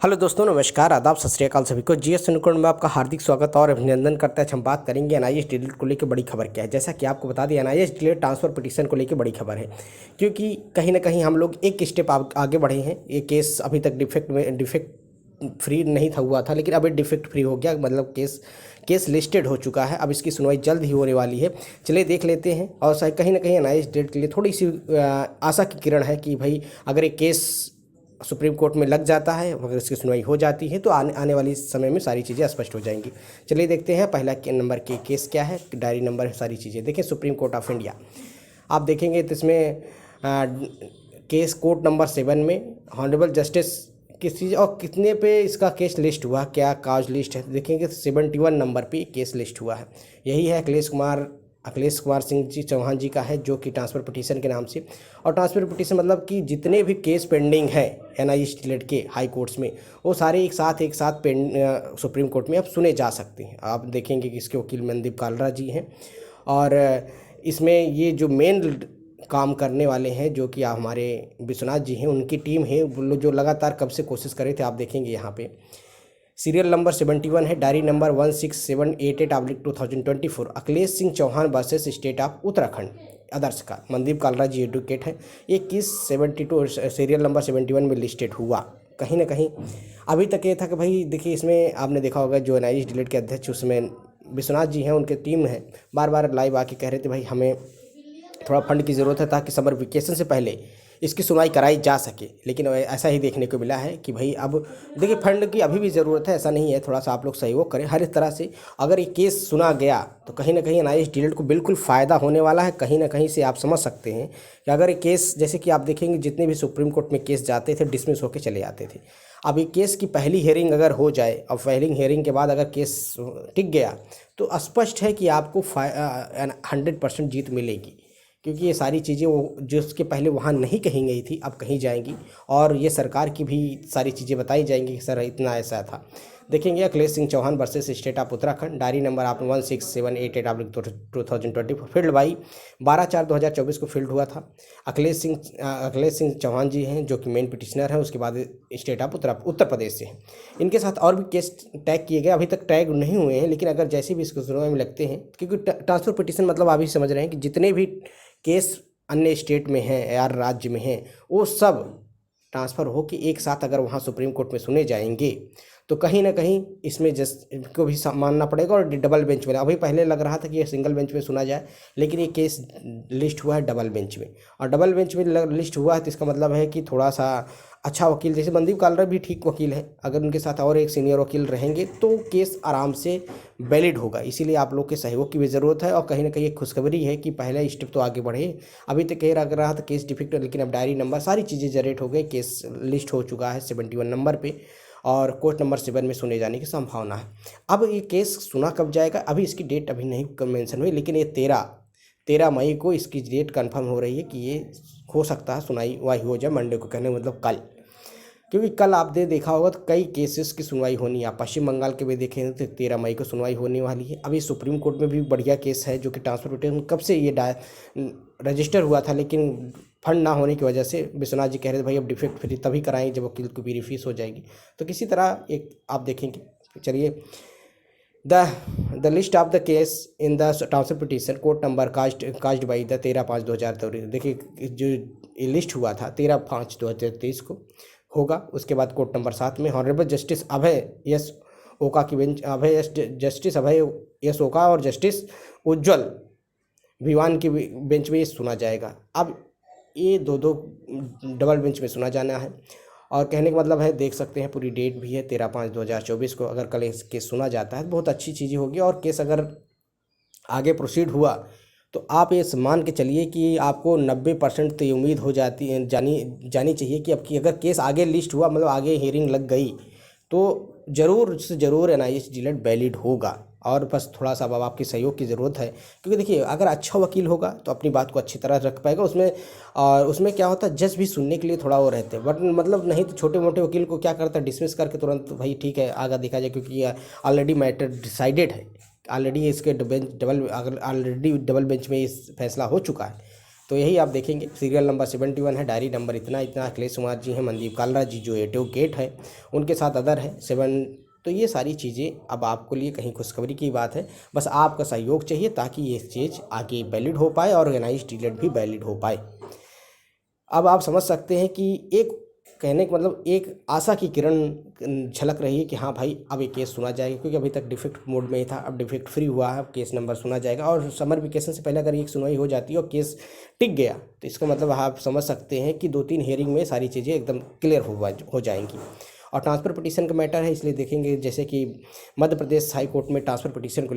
Hello दोस्तों, नमस्कार, आदाब, सत श्री अकाल सभी को। जीएस अनुकरण में आपका हार्दिक स्वागत और अभिनंदन करते हैं। हम बात करेंगे एनआईएस डिलीट को लेकर बड़ी खबर क्या है। जैसा कि आपको बता दें, एनआईएस डिलीट ट्रांसफर पिटीशन को लेकर बड़ी खबर है, क्योंकि कहीं ना कहीं हम लोग एक स्टेप आगे बढ़े हैं। ये केस अभी तक डिफेक्ट फ्री नहीं था हुआ था, लेकिन अभी डिफेक्ट फ्री हो गया, मतलब केस लिस्टेड हो चुका है। अब इसकी सुनवाई जल्द ही होने वाली है। चलिए देख लेते हैं। और कहीं ना कहीं एनआईएस डिलीट के लिए थोड़ी सी आशा की किरण है कि भाई अगर ये केस सुप्रीम कोर्ट में लग जाता है, अगर इसकी सुनवाई हो जाती है तो आने वाली समय में सारी चीज़ें स्पष्ट हो जाएंगी। चलिए देखते हैं पहला नंबर के केस क्या है, डायरी नंबर, सारी चीज़ें देखें। सुप्रीम कोर्ट ऑफ इंडिया आप देखेंगे तो इसमें केस कोर्ट नंबर 7 में हॉनरेबल जस्टिस किस चीज़ और कितने पे इसका केस लिस्ट हुआ, क्या काज लिस्ट है, देखेंगे 71 नंबर पे केस लिस्ट हुआ है। यही है अखिलेश कुमार सिंह जी चौहान जी का है, जो कि ट्रांसफ़र पिटीशन के नाम से। और ट्रांसफ़र पिटीशन मतलब कि जितने भी केस पेंडिंग है एनआईएस डिलीट के हाई कोर्ट्स में, वो सारे एक साथ सुप्रीम कोर्ट में अब सुने जा सकते हैं। आप देखेंगे कि इसके वकील मनदीप कालरा जी हैं, और इसमें ये जो मेन काम करने वाले हैं जो कि हमारे विश्वनाथ जी हैं, उनकी टीम है, वो लोग जो लगातार कब से कोशिश कर रहे थे। आप देखेंगे यहाँ पे सीरियल नंबर 71 है, diary number 16788/2024, Akhilesh Singh Chauhan versus state of Uttarakhand अदर्श का। मनदीप कालरा जी एडवोकेट हैं। ये केस 72 सीरियल नंबर 71 में लिस्टेड हुआ। कहीं ना कहीं अभी तक ये था कि भाई देखिए, इसमें आपने देखा होगा जो एनआईएस डिलीट के अध्यक्ष उसमें विश्वनाथ जी हैं, उनकी टीम है, बार बार लाइव आके कह रहे थे भाई हमें थोड़ा फंड की ज़रूरत है ताकि समर वेकेशन से पहले इसकी सुनवाई कराई जा सके। लेकिन ऐसा ही देखने को मिला है कि भाई अब देखिए, फंड की अभी भी ज़रूरत है, ऐसा नहीं है। थोड़ा सा आप लोग सहयोग करें हर एक तरह से। अगर ये केस सुना गया तो कहीं ना कहीं एनआईएस डिलीट को बिल्कुल फ़ायदा होने वाला है। कहीं ना कहीं से आप समझ सकते हैं कि अगर ये केस, जैसे कि आप देखेंगे जितने भी सुप्रीम कोर्ट में केस जाते थे डिसमिस होकर चले जाते थे। अब ये केस की पहली हियरिंग अगर हो जाए और पहली हियरिंग के बाद अगर केस टिक गया तो स्पष्ट है कि आपको 100% जीत मिलेगी, क्योंकि ये सारी चीज़ें वो जो उसके पहले वहाँ नहीं कही गई थी अब कहीं जाएंगी, और ये सरकार की भी सारी चीज़ें बताई जाएंगी कि सर इतना ऐसा था। देखेंगे Akhilesh Singh Chauhan versus state of Uttarakhand, diary number आप 16788/2024, फील्ड बाई 12/4/2024 को फील्ड हुआ था। अखिलेश सिंह चौहान जी हैं जो कि मेन पिटिशनर हैं, उसके बाद स्टेट ऑफ उत्तर प्रदेश से हैं। इनके साथ और भी केस टैग किए गए, अभी तक टैग नहीं हुए हैं, लेकिन अगर जैसे भी इसको सुनवाई में लगते हैं, क्योंकि ट्रांसफ़र पिटिशन मतलब आप ही समझ रहे हैं कि जितने भी केस अन्य स्टेट में हैं या राज्य में हैं, वो सब ट्रांसफ़र हो कि एक साथ अगर वहाँ सुप्रीम कोर्ट में सुने जाएंगे तो कहीं ना कहीं इसमें जस्ट को भी मानना पड़ेगा। और डबल बेंच में, अभी पहले लग रहा था कि ये सिंगल बेंच में सुना जाए, लेकिन ये केस लिस्ट हुआ है डबल बेंच में। और डबल बेंच में लिस्ट हुआ है तो इसका मतलब है कि थोड़ा सा अच्छा वकील, जैसे मनदीप कालरा भी ठीक वकील है, अगर उनके साथ और एक सीनियर वकील रहेंगे तो केस आराम से वैलिड होगा। इसीलिए आप लोग के सहयोग की भी ज़रूरत है। और कहीं ना कहीं एक खुशखबरी है कि पहला स्टेप तो आगे बढ़े। अभी तक कह रहा था केस डिफेक्ट, लेकिन अब डायरी नंबर सारी चीज़ें जनरेट हो गई, केस लिस्ट हो चुका है 71 नंबर पे, और कोर्ट नंबर 7 में सुने जाने की संभावना है। अब ये केस सुना कब जाएगा, अभी इसकी डेट अभी नहीं मेंशन हुई, लेकिन ये 13 मई को इसकी डेट कंफर्म हो रही है कि ये हो सकता है सुनवाई वही हो जाए मंडे को, कहने मतलब कल। क्योंकि कल आपने देखा होगा तो कई केसेस की सुनवाई होनी है। आप पश्चिम बंगाल के भी देखें तो 13 मई को सुनवाई होने वाली है। अभी सुप्रीम कोर्ट में भी बढ़िया केस है जो कि ट्रांसफर पिटीशन कब से ये रजिस्टर हुआ था, लेकिन फंड ना होने की वजह से विश्वनाथ जी कह रहे थे भाई अब डिफेक्ट फ्री तभी कराएंगे जब वकील को भी फीस हो जाएगी। तो किसी तरह एक आप देखेंगे। चलिए, the list of the case in the transfer petition court number caused by the 13/5/2023। देखिए जो ये लिस्ट हुआ था 13/5/2023 को होगा। उसके बाद कोर्ट नंबर 7 में हॉनरेबल जस्टिस अभय एस ओका की बेंच, जस्टिस अभय एस ओका और जस्टिस उज्ज्वल विवान की बेंच में ये सुना जाएगा। अब ये दो डबल बेंच में सुना जाना है। और कहने का मतलब है, देख सकते हैं पूरी डेट भी है 13/5/2024 को। अगर कल इस केस सुना जाता है तो बहुत अच्छी चीज़ें होगी। और केस अगर आगे प्रोसीड हुआ तो आप ये मान के चलिए कि आपको 90% तो ये उम्मीद हो जानी चाहिए कि अब की अगर केस आगे लिस्ट हुआ, मतलब आगे हियरिंग लग गई, तो ज़रूर से ज़रूर एनआईएस डिलीट वैलिड होगा। और बस थोड़ा सा अब आपके सहयोग की ज़रूरत है, क्योंकि देखिए अगर अच्छा वकील होगा तो अपनी बात को अच्छी तरह रख पाएगा उसमें। और उसमें क्या होता है, जज भी सुनने के लिए थोड़ा वो रहते हैं, बट मतलब नहीं तो छोटे मोटे वकील को क्या करता है, डिसमिस करके तुरंत भाई ठीक है आगे देखा जाए, क्योंकि ऑलरेडी मैटर डिसाइडेड है, ऑलरेडी इसके ऑलरेडी डबल बेंच में इस फैसला हो चुका है। तो यही आप देखेंगे, सीरियल नंबर 71 है, डायरी नंबर इतना इतना, अखिलेश कुमार जी हैं, मनदीप कालरा जी जो एडवोकेट है, उनके साथ अदर है 7। तो ये सारी चीज़ें अब आपके लिए कहीं खुशखबरी की बात है, बस आपका सहयोग चाहिए ताकि ये चीज़ आगे वैलिड हो पाए, ऑर्गेनाइज्ड टिकट भी वैलिड हो पाए। अब आप समझ सकते हैं कि एक कहने का मतलब एक आशा की किरण झलक रही है कि हाँ भाई अब ये केस सुना जाएगा, क्योंकि अभी तक डिफेक्ट मोड में ही था, अब डिफेक्ट फ्री हुआ है, अब केस नंबर सुना जाएगा। और समर वेकेशन से पहले अगर एक सुनवाई हो जाती है और केस टिक गया तो इसका मतलब आप समझ सकते हैं कि 2-3 हियरिंग में सारी चीज़ें एकदम क्लियर हो जाएंगी। और ट्रांसफ़र पिटीशन का मैटर है, इसलिए देखेंगे जैसे कि मध्य प्रदेश हाई कोर्ट में ट्रांसफ़र पिटीशन को